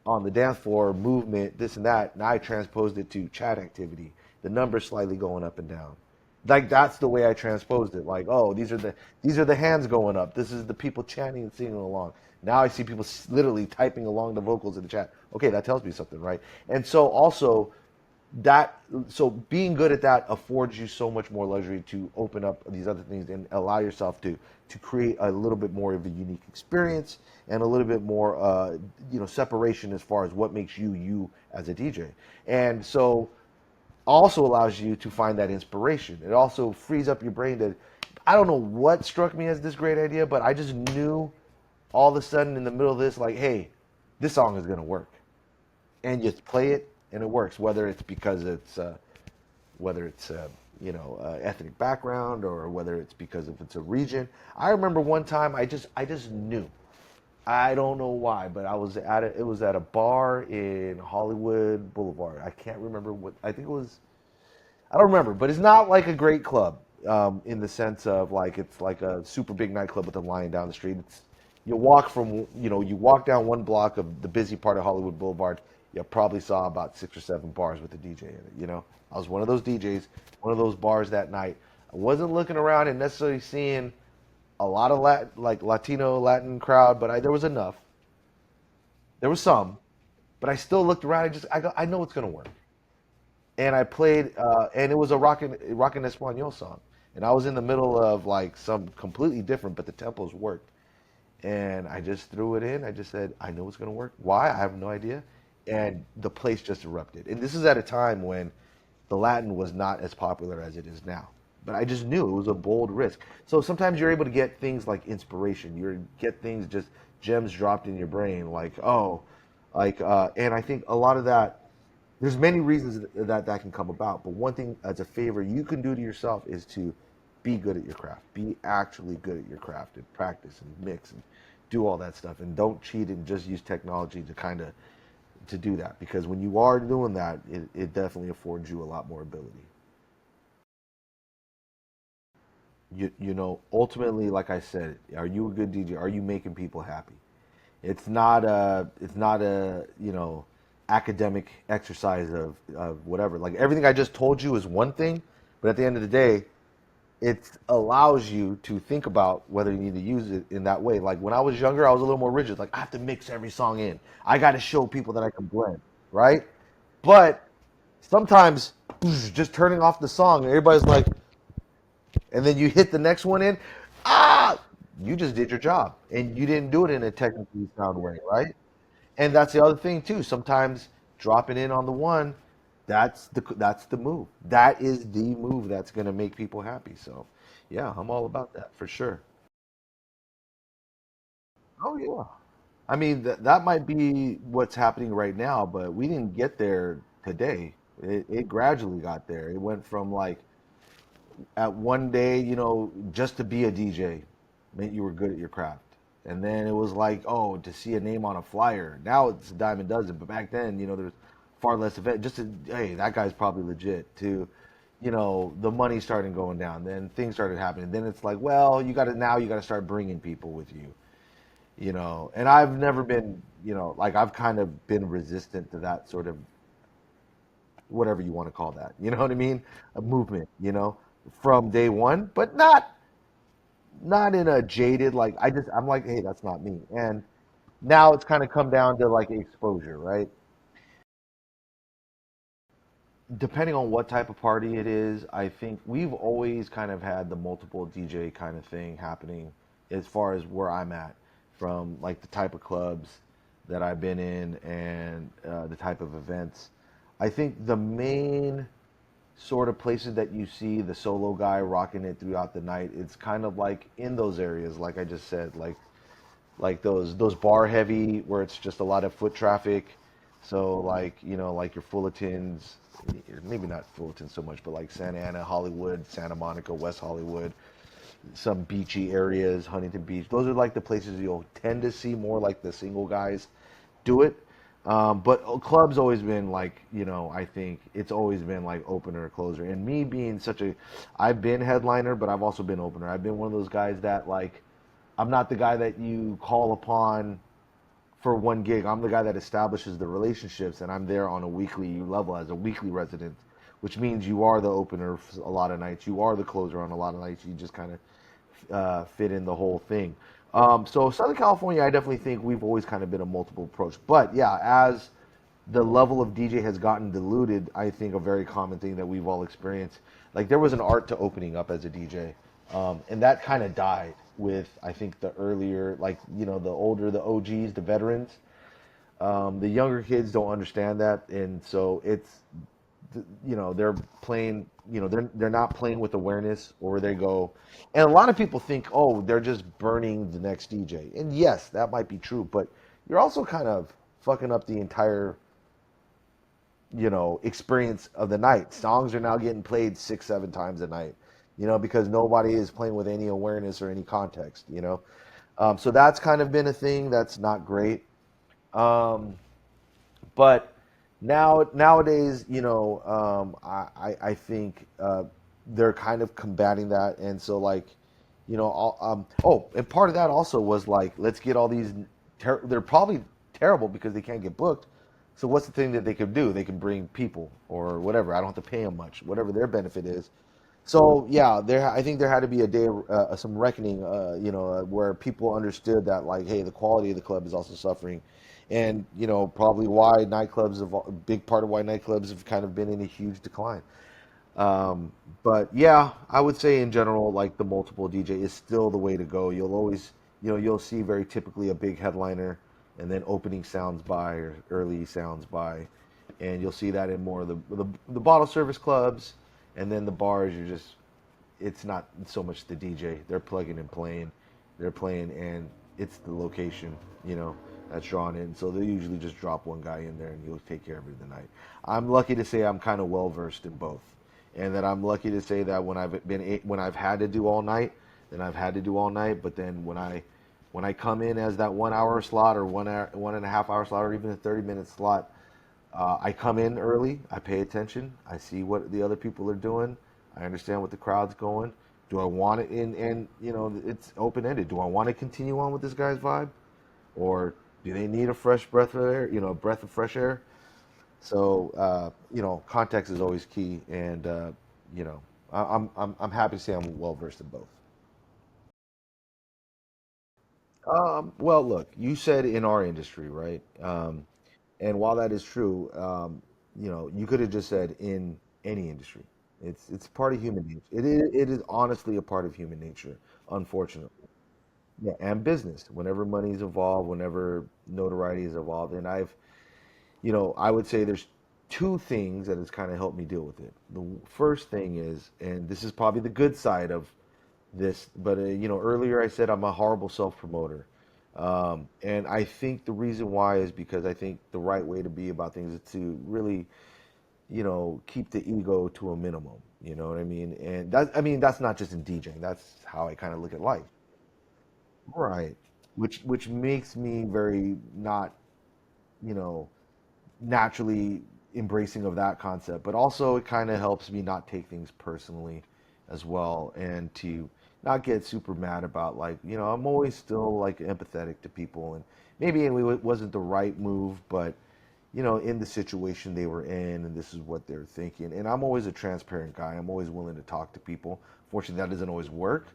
Speaker 1: on the dance floor, movement, this and that, and I transposed it to chat activity, the numbers slightly going up and down. Like that's the way I transposed it. Like, oh, these are the hands going up. This is the people chanting and singing along. Now I see people literally typing along the vocals in the chat. Okay, that tells me something, right? And so also so being good at that affords you so much more luxury to open up these other things and allow yourself to create a little bit more of a unique experience and a little bit more separation as far as what makes you as a DJ. And so also allows you to find that inspiration. It also frees up your brain to, I don't know what struck me as this great idea, but I just knew all of a sudden in the middle of this, like, hey, this song is going to work. And you play it and it works, whether it's because ethnic background or whether it's because if it's a region. I remember one time I just knew. I don't know why, but it was at a bar in Hollywood Boulevard. I can't remember I think it was, I don't remember, but it's not like a great club in the sense of like it's like a super big nightclub with a line down the street. You walk down one block of the busy part of Hollywood Boulevard, you probably saw about 6 or 7 bars with a DJ in it. I was one of those DJs, one of those bars that night. I wasn't looking around and necessarily seeing a lot of Latino Latin crowd, but there was enough. There was some, but I still looked around. I know it's gonna work. And I played, and it was a rockin' Espanol song, and I was in the middle of like some completely different, but the tempos worked, and I just threw it in. I just said, I know it's gonna work. Why? I have no idea. And the place just erupted. And this is at a time when the Latin was not as popular as it is now. but I just knew it was a bold risk. So sometimes you're able to get things like inspiration. You get things just gems dropped in your brain, like oh, and I think a lot of that. There's many reasons that can come about, but one thing as a favor you can do to yourself is to be good at your craft. Be actually good at your craft and practice and mix and do all that stuff, and don't cheat and just use technology to kind of to do that, because when you are doing that, it definitely affords you a lot more ability. Ultimately, like I said, are you a good DJ? Are you making people happy? It's not a academic exercise of whatever. Like everything I just told you is one thing, but at the end of the day, it allows you to think about whether you need to use it in that way. Like when I was younger, I was a little more rigid. Like I have to mix every song in. I got to show people that I can blend, right? But sometimes just turning off the song, and everybody's like, and then you hit the next one in, ah, you just did your job, and you didn't do it in a technically sound way, right? And that's the other thing too. Sometimes dropping in on the one, that's the move. That is the move that's gonna make people happy. So, yeah, I'm all about that for sure. Oh yeah. I mean that might be what's happening right now, but we didn't get there today. It gradually got there. It went from like at one day, just to be a DJ meant you were good at your craft. And then it was like, oh, to see a name on a flyer. Now it's a dime a dozen. But back then, there's far less event. Just to, hey, that guy's probably legit. To, the money started going down. Then things started happening. Then it's like, well, you got to start bringing people with you. And I've never been, like I've kind of been resistant to that sort of whatever you want to call that. You know what I mean? A movement, from day one, but not in a jaded like I'm like, hey, that's not me. And now it's kind of come down to like exposure, right? Depending on what type of party it is, I think we've always kind of had the multiple DJ kind of thing happening as far as where I'm at, from like the type of clubs that I've been in and the type of events. I think the main sort of places that you see the solo guy rocking it throughout the night, it's kind of like in those areas, like I just said, like those bar heavy where it's just a lot of foot traffic. So like like your Fullertons, maybe not Fullerton so much, but like Santa Ana, Hollywood, Santa Monica, West Hollywood, some beachy areas, Huntington Beach. Those are like the places you'll tend to see more like the single guys do it. But club's always been like, I think it's always been like opener, closer. And me being I've been headliner, but I've also been opener. I've been one of those guys that like, I'm not the guy that you call upon for one gig. I'm the guy that establishes the relationships, and I'm there on a weekly level as a weekly resident, which means you are the opener a lot of nights. You are the closer on a lot of nights. You just kind of fit in the whole thing. So Southern California, I definitely think we've always kind of been a multiple approach. But yeah, as the level of DJ has gotten diluted, I think a very common thing that we've all experienced. Like there was an art to opening up as a DJ, and that kind of died with I think the earlier, like the older, the OGs, the veterans. The younger kids don't understand that, and so they're playing, they're not playing with awareness, or they go, and a lot of people think, oh, they're just burning the next DJ, and yes, that might be true, but you're also kind of fucking up the entire experience of the night. Songs are now getting played 6 7 times a night, because nobody is playing with any awareness or any context. So that's kind of been a thing that's not great. um, but nowadays, I think they're kind of combating that, and so like, oh, and part of that also was like, let's get all these. They're probably terrible because they can't get booked. So what's the thing that they could do? They can bring people or whatever. I don't have to pay them much, whatever their benefit is. So yeah, I think there had to be a day, some reckoning, where people understood that like, hey, the quality of the club is also suffering, and probably why nightclubs have a big part of why nightclubs have kind of been in a huge decline. Um, but yeah, I would say in general, like the multiple DJ is still the way to go. You'll always, you'll see very typically a big headliner, and then opening sounds by or early sounds by, and you'll see that in more of the bottle service clubs, and then the bars. You're just it's not so much the DJ. They're plugging and playing. They're playing, and it's the location, that's drawn in. So they usually just drop one guy in there, and he'll take care of it the night. I'm lucky to say I'm kind of well versed in both, and that I'm lucky to say that when I've had to do all night, then I've had to do all night. But then when I come in as that 1 hour slot, or 1 hour, 1.5 hour slot, or even a 30-minute slot, I come in early. I pay attention. I see what the other people are doing. I understand what the crowd's going. Do I want it in? And it's open ended. Do I want to continue on with this guy's vibe, or do they need a fresh breath of air? A breath of fresh air. So context is always key, and I'm happy to say I'm well versed in both. Well, look, you said in our industry, right? And while that is true, you could have just said in any industry. It's part of human nature. It is honestly a part of human nature, unfortunately. Yeah, and business. Whenever money is involved, whenever notoriety is involved, and I would say there's two things that has kind of helped me deal with it. The first thing is, and this is probably the good side of this, but earlier I said I'm a horrible self promoter. And I think the reason why is because I think the right way to be about things is to really, keep the ego to a minimum. You know what I mean? And that's not just in DJing. That's how I kind of look at life. Right. Which makes me very not, you know, naturally embracing of that concept, but also it kind of helps me not take things personally as well, and to not get super mad about, like, I'm always still like empathetic to people, and maybe it wasn't the right move, but in the situation they were in, and this is what they're thinking, and I'm always a transparent guy. I'm always willing to talk to people. Fortunately, that doesn't always work,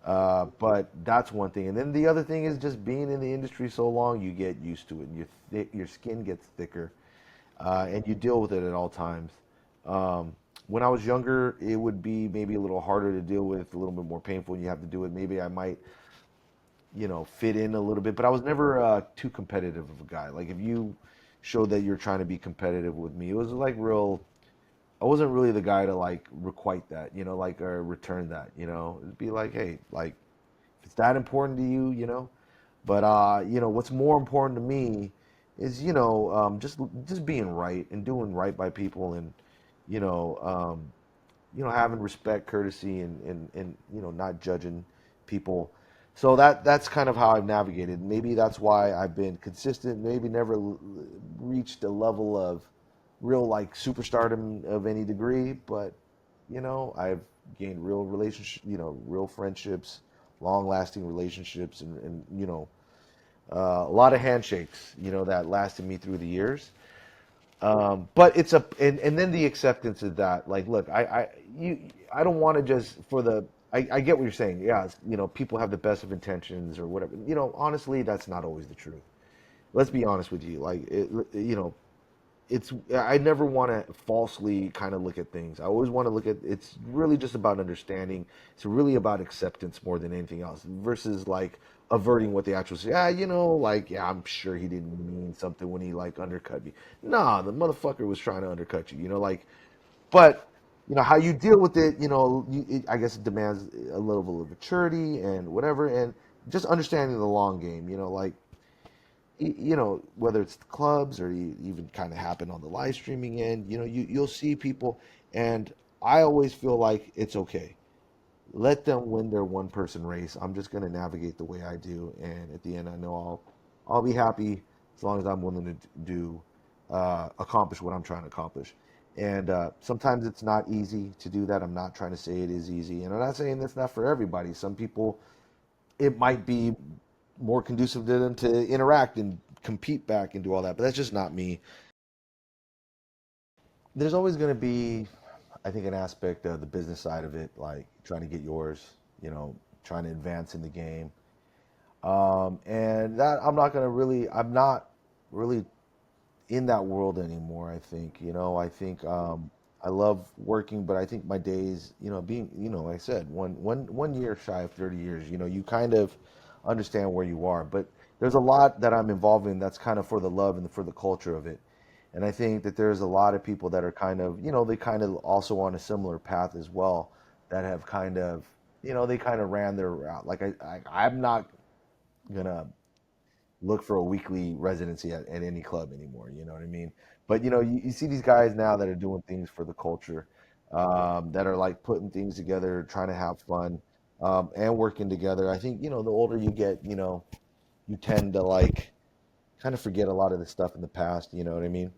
Speaker 1: but that's one thing. And then the other thing is just being in the industry so long, you get used to it, and your skin gets thicker, and you deal with it at all times. When I was younger, it would be maybe a little harder to deal with, a little bit more painful, and you have to do it. Maybe I might, fit in a little bit, but I was never too competitive of a guy. Like, if you showed that you're trying to be competitive with me, it was like real. I wasn't really the guy to like requite that, like, or return that. It'd be like, hey, like, if it's that important to you, But what's more important to me is, just being right and doing right by people, and you know um, having respect, courtesy, and not judging people. So that's kind of how I've navigated. Maybe that's why I've been consistent. Maybe never reached a level of real, like, superstardom of any degree, but I've gained real relationship, real friendships, long-lasting relationships, and a lot of handshakes, that lasted me through the years. But and then the acceptance of that. Like, look, I don't want to just for the. I get what you're saying. Yeah, people have the best of intentions or whatever. Honestly, that's not always the truth. Let's be honest with you. Like, it's I never want to falsely kind of look at things. I always want to look at, it's really just about understanding. It's really about acceptance more than anything else, versus like averting what they actually say. Like, yeah, I'm sure he didn't mean something when he like undercut me. Nah, the motherfucker was trying to undercut you. Like, but how you deal with it. I guess it demands a level of maturity and whatever, and just understanding the long game. Like, whether it's the clubs, or you even kind of happen on the live streaming end, you'll see people, and I always feel like it's okay. Let them win their one person race. I'm just going to navigate the way I do, and at the end, I know I'll be happy as long as I'm willing to do accomplish what I'm trying to accomplish. And sometimes it's not easy to do that. I'm not trying to say it is easy, and I'm not saying that's not for everybody. Some people, it might be more conducive to them to interact and compete back and do all that. But that's just not me. There's always going to be, I think, an aspect of the business side of it, like trying to get yours, trying to advance in the game. And that I'm not really in that world anymore. I think, I think I love working, but I think my days, being, like I said, one year shy of 30 years, you kind of understand where you are. But there's a lot that I'm involved in that's kind of for the love and for the culture of it. And I think that there's a lot of people that are kind of, they kind of also on a similar path as well. that have kind of, they kind of ran their route. Like I'm not gonna look for a weekly residency at any club anymore. You know what I mean? But you see these guys now that are doing things for the culture, that are like putting things together, trying to have fun, and working together. I think the older you get, you tend to like kind of forget a lot of the stuff in the past. You know what I mean?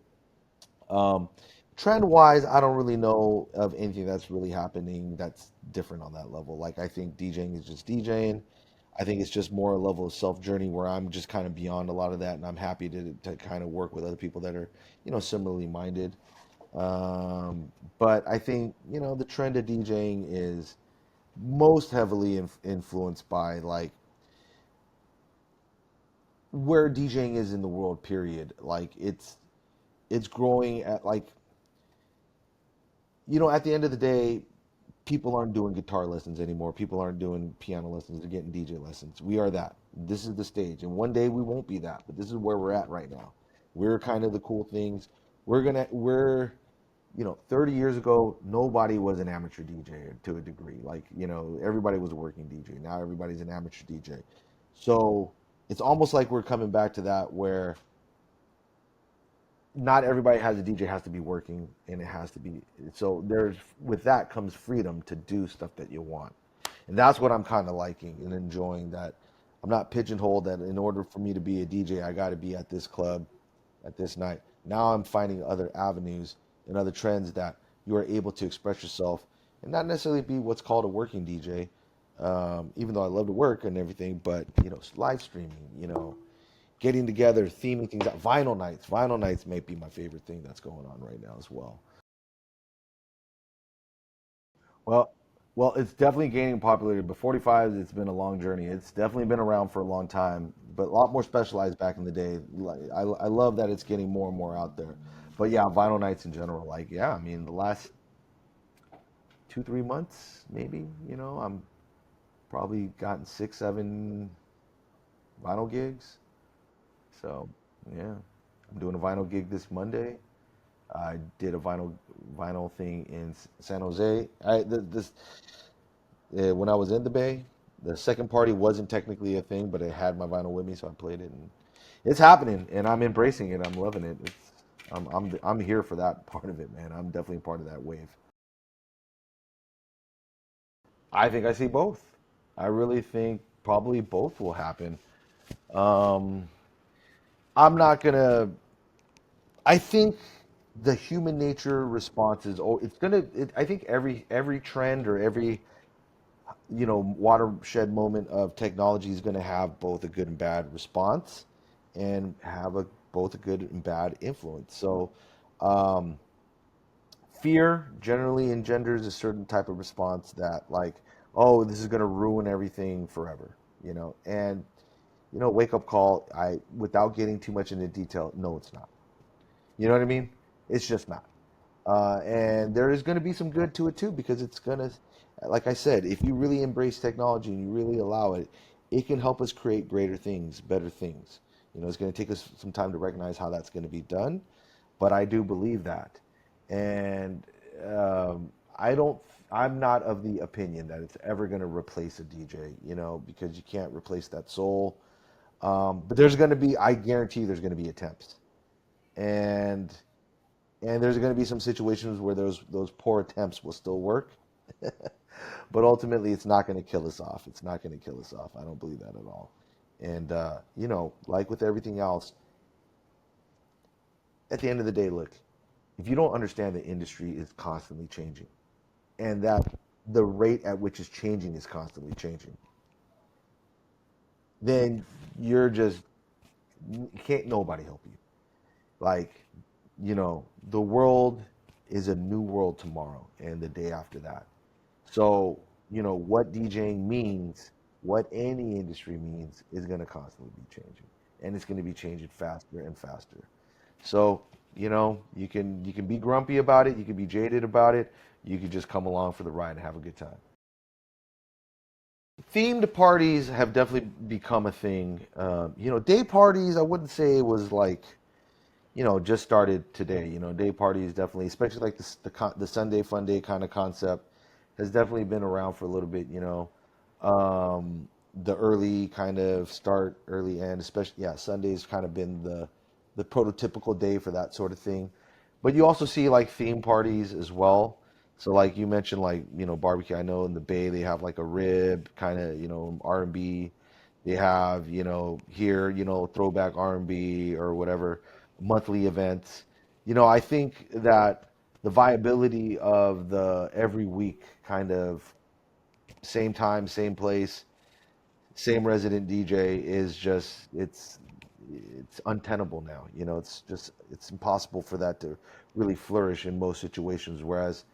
Speaker 1: Um, Trend wise, I don't really know of anything that's really happening that's different on that level. Like I think DJing is just DJing. I think it's just more a level of self journey where I'm just kind of beyond a lot of that, and I'm happy to kind of work with other people that are similarly minded. But I think the trend of DJing is most heavily influenced by like where DJing is in the world. Period. Like it's growing at like at the end of the day, people aren't doing guitar lessons anymore. People aren't doing piano lessons. They're getting DJ lessons. We are that. This is the stage. And one day we won't be that, but this is where we're at right now. We're kind of the cool things. We're 30 years ago, nobody was an amateur DJ to a degree. Like, everybody was a working DJ. Now everybody's an amateur DJ. So it's almost like we're coming back to that where not everybody has a DJ has to be working, and it has to be so there's with that comes freedom to do stuff that you want. And that's what I'm kind of liking and enjoying, that I'm not pigeonholed that in order for me to be a DJ I got to be at this club at this night. Now I'm finding other avenues and other trends that you are able to express yourself and not necessarily be what's called a working DJ. Even though I love to work and everything, but live streaming, getting together, theming things out. Vinyl nights. Vinyl nights may be my favorite thing that's going on right now as well. Well, well, it's definitely gaining popularity. But 45s, it's been a long journey. It's definitely been around for a long time, but a lot more specialized back in the day. Like, I love that it's getting more and more out there. But yeah, vinyl nights in general, like yeah, I mean the last 2 3 months maybe, I'm probably gotten 6 7 vinyl gigs. So yeah, I'm doing a vinyl gig this Monday. I did a vinyl thing in San Jose. This when I was in the Bay. The second party wasn't technically a thing, but it had my vinyl with me, so I played it, and it's happening, and I'm embracing it. I'm loving it. I'm here for that part of it, man. I'm definitely part of that wave. I think I see both. I really think probably both will happen. Um, I'm not gonna. I think the human nature response is. Oh, it's gonna. I think every trend or every watershed moment of technology is going to have both a good and bad response and have both a good and bad influence. So, um, fear generally engenders a certain type of response that, like, oh, this is going to ruin everything forever, and, wake up call. Without getting too much into detail, no, it's not. You know what I mean? It's just not. And there is going to be some good to it too, because it's going to, like I said, if you really embrace technology and you really allow it, it can help us create greater things, better things. It's going to take us some time to recognize how that's going to be done, but I do believe that. And I don't, I'm not of the opinion that it's ever going to replace a DJ, because you can't replace that soul. But there's going to be, I guarantee there's going to be attempts. And there's going to be some situations where those poor attempts will still work, but ultimately it's not going to kill us off. It's not going to kill us off. I don't believe that at all. And like with everything else, at the end of the day, look, if you don't understand the industry is constantly changing, and that the rate at which it's changing is constantly changing, then you're just, can't nobody help you. Like, the world is a new world tomorrow and the day after that. So, what DJing means, what any industry means, is going to constantly be changing, and it's going to be changing faster and faster. So, you can be grumpy about it, you can be jaded about it, you can just come along for the ride and have a good time. Themed parties have definitely become a thing. Day parties, I wouldn't say it was like just started today. Day parties definitely, especially like the Sunday fun day kind of concept, has definitely been around for a little bit, the early kind of start, early end, especially yeah, Sunday's kind of been the prototypical day for that sort of thing. But you also see like theme parties as well. So like you mentioned, like barbecue. I know in the Bay they have like a rib kind of R&B. They have here throwback R&B or whatever monthly events. I think that the viability of the every week kind of same time, same place, same resident DJ is just it's untenable now. It's impossible for that to really flourish in most situations. Whereas,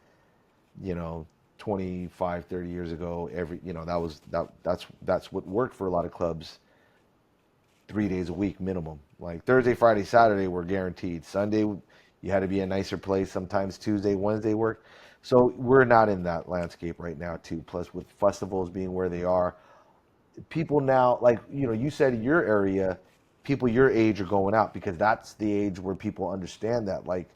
Speaker 1: you know, 25, 30 years ago, that's what worked for a lot of clubs 3 days a week minimum. Like Thursday, Friday, Saturday were guaranteed. Sunday, you had to be a nicer place. Sometimes Tuesday, Wednesday work. So we're not in that landscape right now, too. Plus, with festivals being where they are, people now, like you said in your area, people your age are going out because that's the age where people understand that. Like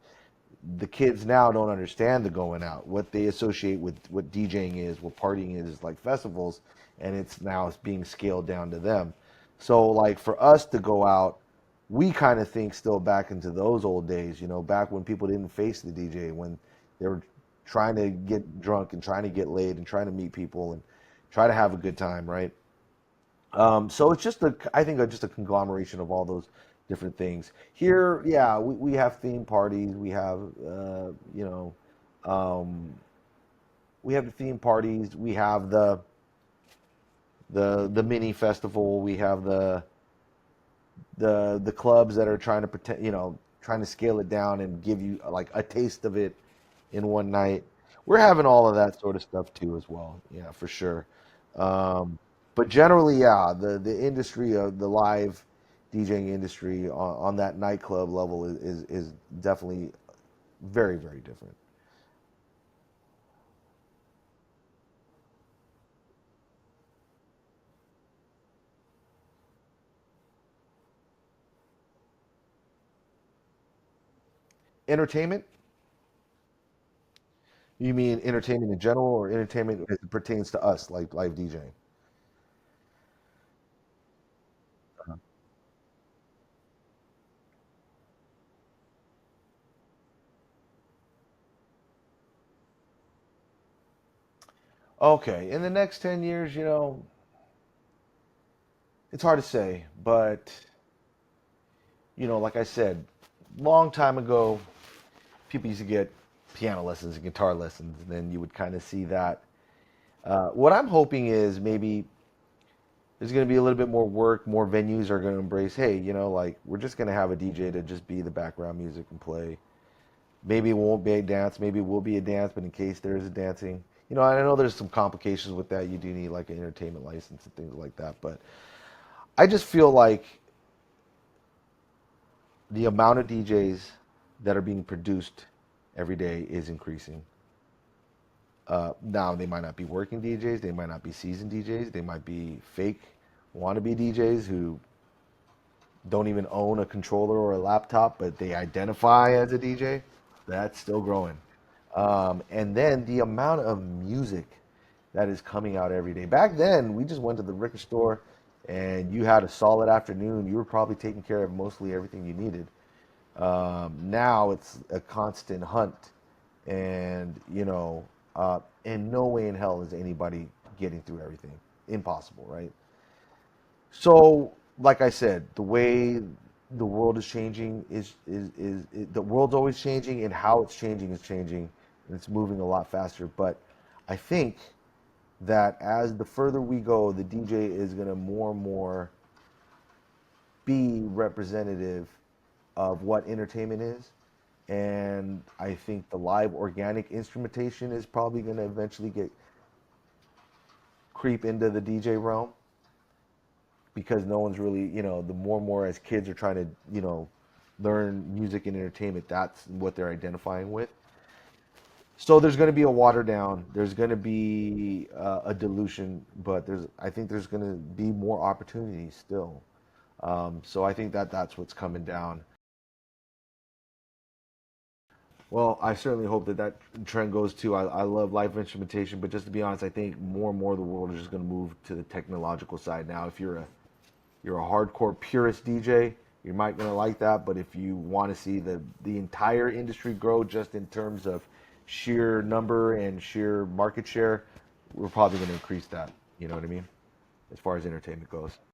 Speaker 1: the kids now don't understand the going out. What they associate with what DJing is, what partying is like festivals, and it's being scaled down to them. So like for us to go out, we kind of think still back into those old days, back when people didn't face the DJ, when they were trying to get drunk and trying to get laid and trying to meet people and try to have a good time, right? So it's I think just a conglomeration of all those different things. Here, yeah, we have theme parties. Um, we have the theme parties. We have the mini festival. We have the clubs that are trying to pretend, trying to scale it down and give you like a taste of it in one night. We're having all of that sort of stuff too as well. Yeah, for sure. Um, but generally, yeah, the industry of the live DJing industry on that nightclub level is definitely very, very different. Entertainment? You mean entertainment in general or entertainment as it pertains to us, like live DJing? Okay, in the next 10 years, it's hard to say, but like I said, long time ago, people used to get piano lessons and guitar lessons, and then you would kind of see that. What I'm hoping is maybe there's going to be a little bit more work, more venues are going to embrace, hey, like we're just going to have a DJ to just be the background music and play. Maybe it won't be a dance, maybe it will be a dance, but in case there is a dancing, I know there's some complications with that. You do need like an entertainment license and things like that, but I just feel like the amount of DJs that are being produced every day is increasing. Now they might not be working DJs, they might not be seasoned DJs, they might be fake wannabe DJs who don't even own a controller or a laptop, but they identify as a DJ. That's still growing. And then the amount of music that is coming out every day. Back then, we just went to the record store and you had a solid afternoon. You were probably taking care of mostly everything you needed. Now it's a constant hunt, and in no way in hell is anybody getting through everything. Impossible, right? So, like I said, the way the world is changing is the world's always changing, and how it's changing is changing, and it's moving a lot faster. But I think that as the further we go, the DJ is going to more and more be representative of what entertainment is. And I think the live organic instrumentation is probably going to eventually get creep into the DJ realm because no one's really, the more and more as kids are trying to, learn music and entertainment, that's what they're identifying with. So there's going to be a water down. There's going to be a dilution, but I think there's going to be more opportunities still. So I think that that's what's coming down. Well, I certainly hope that that trend goes too. I love live instrumentation, but just to be honest, I think more and more of the world is just going to move to the technological side now. If you're a hardcore purist DJ, you might gonna like that. But if you want to see the entire industry grow just in terms of sheer number and sheer market share, we're probably gonna increase that. You know what I mean? As far as entertainment goes.